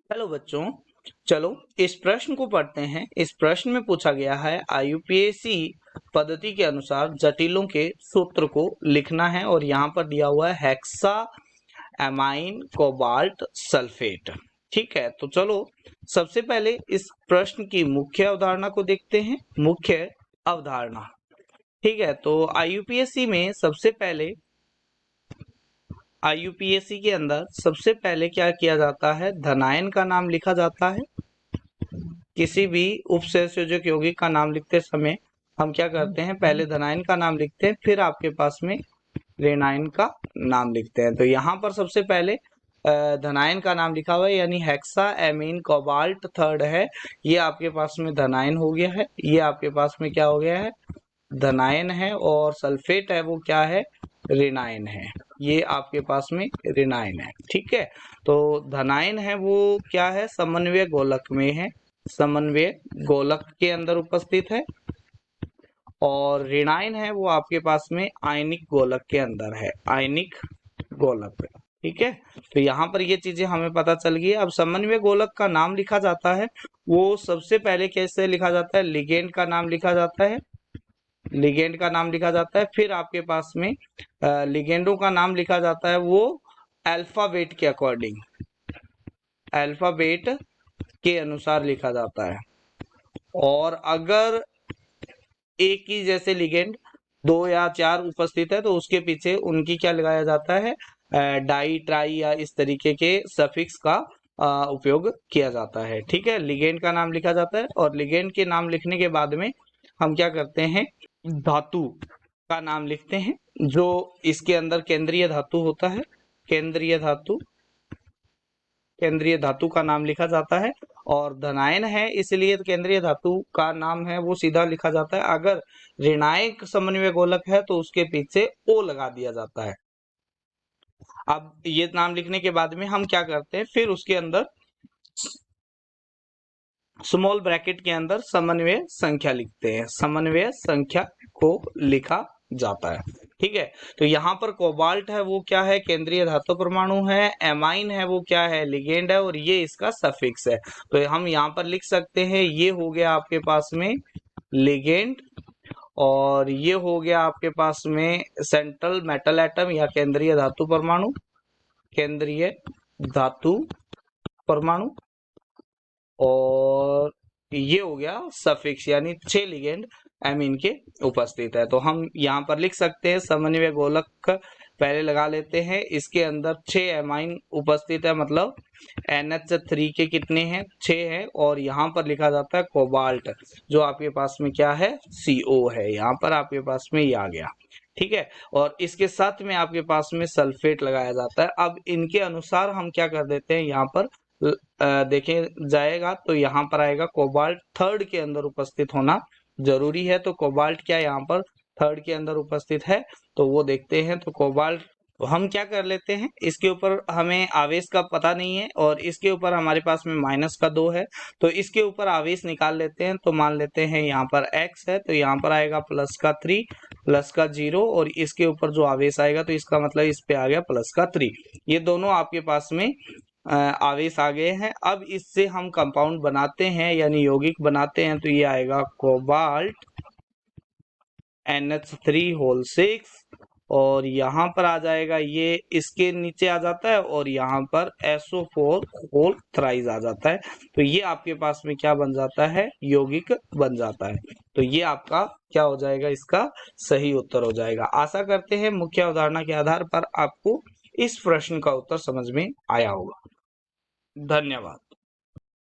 Hello बच्चों, चलो इस प्रश्न को पढ़ते हैं। इस प्रश्न में पूछा गया है आईयूपीएसी पद्धति के अनुसार जटिलों के सूत्र को लिखना है और यहाँ पर दिया हुआ है हेक्सा एमाइन कोबाल्ट सल्फेट। ठीक है, तो चलो सबसे पहले इस प्रश्न की मुख्य अवधारणा को देखते हैं। मुख्य अवधारणा, ठीक है, तो आईयूपीएसी में आईयूपीएसी के अंदर सबसे पहले क्या किया जाता है, धनायन का नाम लिखा जाता है। किसी भी उपसंयोजक यौगिक का नाम लिखते समय हम क्या करते हैं, पहले धनायन का नाम लिखते हैं, फिर आपके पास में ऋणायन का नाम लिखते हैं। तो यहाँ पर सबसे पहले धनायन का नाम लिखा हुआ है, यानी हेक्सा एमीन कोबाल्ट थर्ड है, ये आपके पास में धनायन हो गया है। ये आपके पास में क्या हो गया है, धनायन है। और सल्फेट है वो क्या है, ऋणायन है। ये आपके पास में ऋणायन है। ठीक है, तो धनायन है वो क्या है, समन्वय गोलक में है, समन्वय गोलक के अंदर उपस्थित है। और ऋणायन है वो आपके पास में आयनिक गोलक के अंदर है, आयनिक गोलक। ठीक है, तो यहाँ पर ये चीजें हमें पता चल गई। अब समन्वय गोलक का नाम लिखा जाता है, वो सबसे पहले कैसे लिखा जाता है, लिगेंड का नाम लिखा जाता है, लिगेंड का नाम लिखा जाता है। फिर आपके पास में लिगेंडों का नाम लिखा जाता है वो अल्फाबेट के अकॉर्डिंग, अल्फाबेट के अनुसार लिखा जाता है। और अगर एक ही जैसे लिगेंड 2 या 4 उपस्थित है तो उसके पीछे उनकी क्या लगाया जाता है, डाई ट्राई या इस तरीके के सफिक्स का उपयोग किया जाता है। ठीक है, लिगेंड का नाम लिखा जाता है और लिगेंड के नाम लिखने के बाद में हम क्या करते हैं, धातु का नाम लिखते हैं जो इसके अंदर केंद्रीय धातु होता है, केंद्रीय धातु, केंद्रीय धातु का नाम लिखा जाता है। और धनायन है इसलिए केंद्रीय धातु का नाम है वो सीधा लिखा जाता है। अगर ऋणायक समन्वय गोलक है तो उसके पीछे ओ लगा दिया जाता है। अब ये नाम लिखने के बाद में हम क्या करते हैं, फिर उसके अंदर स्मॉल ब्रैकेट के अंदर समन्वय संख्या लिखते हैं, समन्वय संख्या को लिखा जाता है। ठीक है, तो यहाँ पर कोबाल्ट है वो क्या है, केंद्रीय धातु परमाणु है, एमाइन है वो क्या है, लिगेंड है, और ये इसका सफिक्स है। तो हम यहाँ पर लिख सकते हैं, ये हो गया आपके पास में लिगेंड, और ये हो गया आपके पास में सेंट्रल मेटल एटम या केंद्रीय धातु परमाणु, केंद्रीय धातु परमाणु, और ये हो गया सफिक्स, यानी 6 लिगेंड एमीन के उपस्थित है। तो हम यहाँ पर लिख सकते हैं समन्वय गोलक पहले लगा लेते हैं, इसके अंदर 6 एमाइन उपस्थित है, मतलब NH3 के कितने हैं, 6 है। और यहाँ पर लिखा जाता है कोबाल्ट, जो आपके पास में क्या है, CO है। यहाँ पर आपके पास में ये आ गया। ठीक है, और इसके साथ में आपके पास में सल्फेट लगाया जाता है। अब इनके अनुसार हम क्या कर देते हैं, यहाँ पर देखे जाएगा तो यहाँ पर आएगा कोबाल्ट थर्ड के अंदर उपस्थित होना जरूरी है। तो कोबाल्ट क्या यहाँ पर थर्ड के अंदर उपस्थित है, तो वो देखते हैं। तो कोबाल्ट हम क्या कर लेते हैं, इसके ऊपर हमें आवेश का पता नहीं है और इसके ऊपर हमारे पास में -2 है, तो इसके ऊपर आवेश निकाल लेते हैं। तो मान लेते हैं यहाँ पर x है, तो यहाँ पर आएगा +3 +0, और इसके ऊपर जो आवेश आएगा तो इसका मतलब इस पे आ गया +3। ये दोनों आपके पास में आवेश आ गए हैं। अब इससे हम कंपाउंड बनाते हैं यानी यौगिक बनाते हैं, तो ये आएगा कोबाल्ट NH3 और यहाँ पर आ जाएगा, ये इसके नीचे आ जाता है, और यहाँ पर SO4 आ जाता है। तो ये आपके पास में क्या बन जाता है, यौगिक बन जाता है। तो ये आपका क्या हो जाएगा, इसका सही उत्तर हो जाएगा। आशा करते हैं मुख्य अवधारणा के आधार पर आपको इस प्रश्न का उत्तर समझ में आया होगा। धन्यवाद।